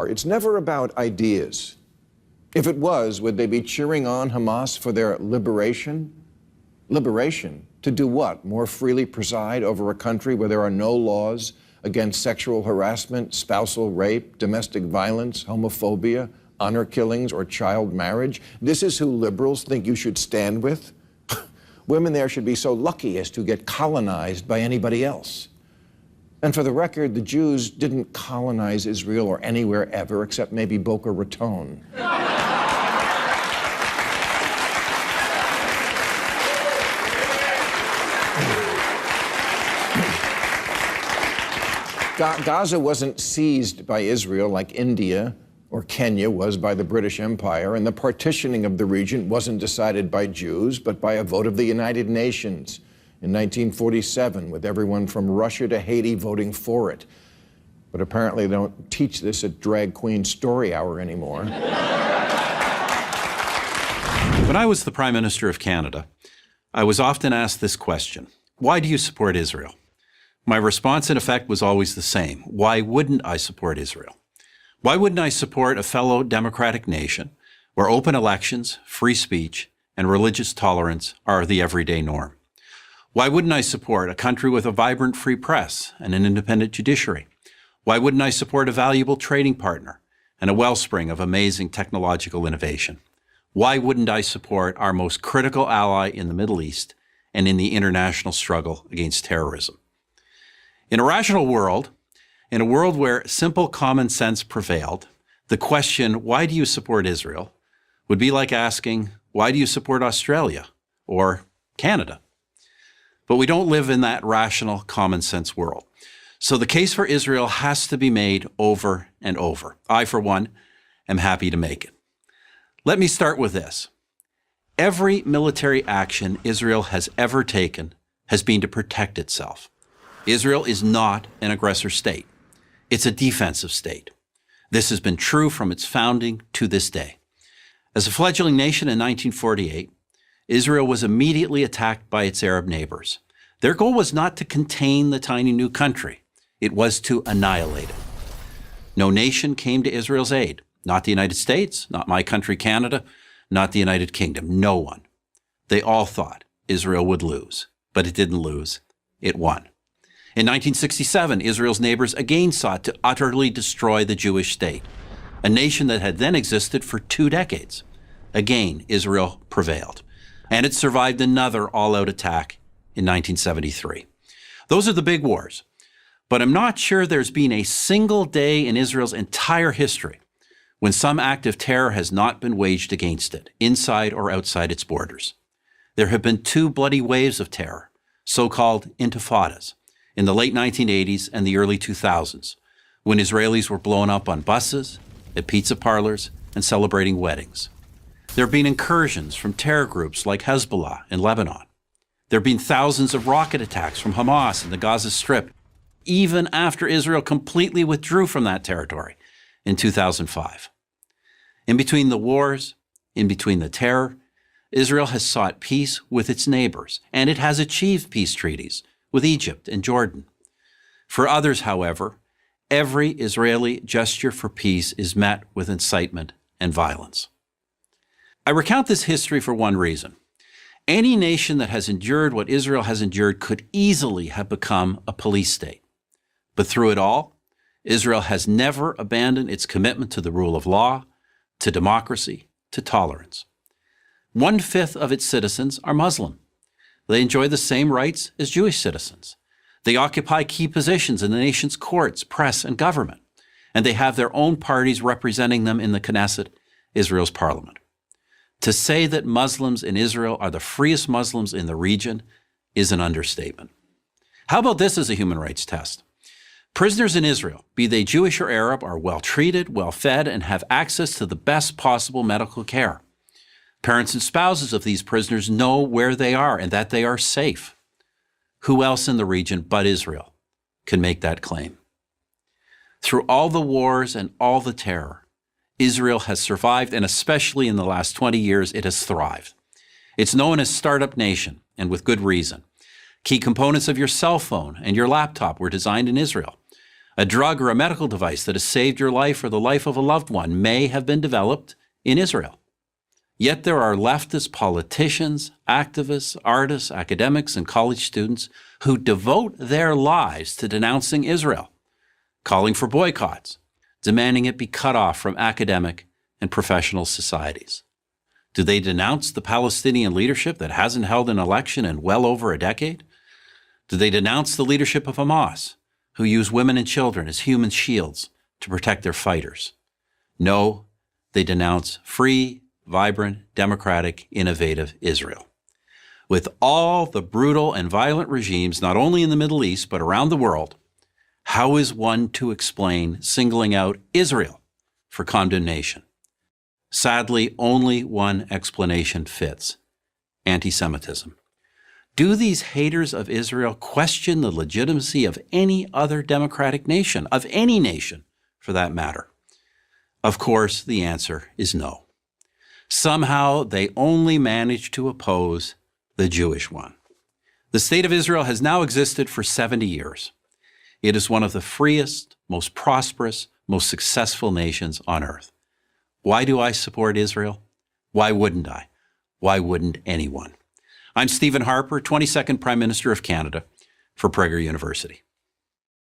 power, it's never about ideas. If it was, would they be cheering on Hamas for their liberation? Liberation? To do what? More freely preside over a country where there are no laws against sexual harassment, spousal rape, domestic violence, homophobia, honor killings, or child marriage? This is who liberals think you should stand with? Women there should be so lucky as to get colonized by anybody else. And for the record, the Jews didn't colonize Israel or anywhere ever except maybe Boca Raton. Gaza wasn't seized by Israel like India or Kenya was by the British Empire, and the partitioning of the region wasn't decided by Jews, but by a vote of the United Nations in 1947, with everyone from Russia to Haiti voting for it. But apparently they don't teach this at Drag Queen Story Hour anymore. When I was the Prime Minister of Canada, I was often asked this question: why do you support Israel? My response, in effect, was always the same. Why wouldn't I support Israel? Why wouldn't I support a fellow democratic nation where open elections, free speech, and religious tolerance are the everyday norm? Why wouldn't I support a country with a vibrant free press and an independent judiciary? Why wouldn't I support a valuable trading partner and a wellspring of amazing technological innovation? Why wouldn't I support our most critical ally in the Middle East and in the international struggle against terrorism? In a rational world, in a world where simple common sense prevailed, the question, why do you support Israel, would be like asking, why do you support Australia or Canada? But we don't live in that rational common sense world. So the case for Israel has to be made over and over. I, for one, am happy to make it. Let me start with this. Every military action Israel has ever taken has been to protect itself. Israel is not an aggressor state. It's a defensive state. This has been true from its founding to this day. As a fledgling nation in 1948, Israel was immediately attacked by its Arab neighbors. Their goal was not to contain the tiny new country. It was to annihilate it. No nation came to Israel's aid. Not the United States, not my country, Canada, not the United Kingdom. No one. They all thought Israel would lose, but it didn't lose. It won. In 1967, Israel's neighbors again sought to utterly destroy the Jewish state, a nation that had then existed for 2 decades. Again, Israel prevailed, and it survived another all-out attack in 1973. Those are the big wars, but I'm not sure there's been a single day in Israel's entire history when some act of terror has not been waged against it, inside or outside its borders. There have been 2 bloody waves of terror, so-called intifadas, in the late 1980s and the early 2000s, when Israelis were blown up on buses, at pizza parlors, and celebrating weddings. There have been incursions from terror groups like Hezbollah in Lebanon. There have been thousands of rocket attacks from Hamas in the Gaza Strip, even after Israel completely withdrew from that territory in 2005. In between the wars, in between the terror, Israel has sought peace with its neighbors, and it has achieved peace treaties with Egypt and Jordan. For others, however, every Israeli gesture for peace is met with incitement and violence. I recount this history for one reason. Any nation that has endured what Israel has endured could easily have become a police state. But through it all, Israel has never abandoned its commitment to the rule of law, to democracy, to tolerance. 1/5 of its citizens are Muslim. They enjoy the same rights as Jewish citizens. They occupy key positions in the nation's courts, press, and government, and they have their own parties representing them in the Knesset, Israel's parliament. To say that Muslims in Israel are the freest Muslims in the region is an understatement. How about this as a human rights test? Prisoners in Israel, be they Jewish or Arab, are well treated, well fed, and have access to the best possible medical care. Parents and spouses of these prisoners know where they are and that they are safe. Who else in the region but Israel can make that claim? Through all the wars and all the terror, Israel has survived, and especially in the last 20 years, it has thrived. It's known as Startup Nation, and with good reason. Key components of your cell phone and your laptop were designed in Israel. A drug or a medical device that has saved your life or the life of a loved one may have been developed in Israel. Yet there are leftist politicians, activists, artists, academics, and college students who devote their lives to denouncing Israel, calling for boycotts, demanding it be cut off from academic and professional societies. Do they denounce the Palestinian leadership that hasn't held an election in well over a decade? Do they denounce the leadership of Hamas, who use women and children as human shields to protect their fighters? No, they denounce free, vibrant, democratic, innovative Israel. With all the brutal and violent regimes, not only in the Middle East, but around the world, how is one to explain singling out Israel for condemnation? Sadly, only one explanation fits: anti-Semitism. Do these haters of Israel question the legitimacy of any other democratic nation, of any nation for that matter? Of course, the answer is no. Somehow, they only manage to oppose the Jewish one. The State of Israel has now existed for 70 years. It is one of the freest, most prosperous, most successful nations on earth. Why do I support Israel? Why wouldn't I? Why wouldn't anyone? I'm Stephen Harper, 22nd Prime Minister of Canada for Prager University.